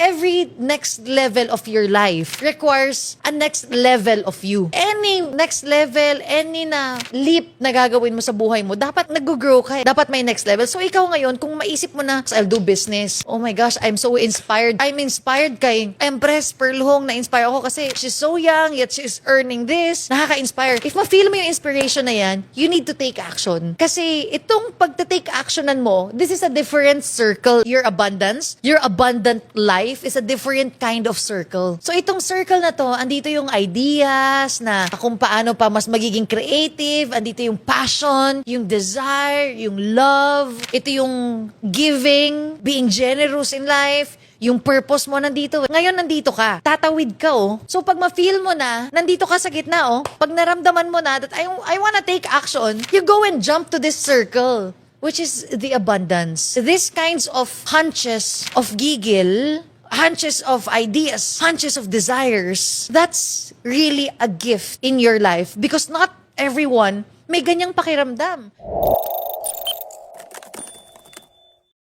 every next level of your life requires a next level of you. Any next level, any na leap na gagawin mo sa buhay mo, dapat nag-grow ka. Dapat may next level. So ikaw ngayon, kung maisip mo na, I'll do business. Oh my gosh, I'm so inspired. I'm inspired kay Empress Perluhong. Na-inspire ako kasi she's so young, yet she's earning this. Nakaka-inspire. If ma-feel mo yung inspiration na yan, you need to take action. Kasi itong pagta-take actionan mo, this is a different circle. Your abundance, your abundant life is a different kind of circle. So itong circle na to, andito yung ideas na kung paano pa mas magiging creative, andito yung passion, yung desire, yung love, ito yung giving, being generous in life, yung purpose mo nandito. Ngayon nandito ka. Tatawid ka, oh. So pag ma-feel mo na, nandito ka sa gitna, oh. Pag naramdaman mo na that I wanna take action, you go and jump to this circle, which is the abundance. These kinds of hunches of gigil, hunches of ideas, hunches of desires, that's really a gift in your life because not everyone may ganyang pakiramdam.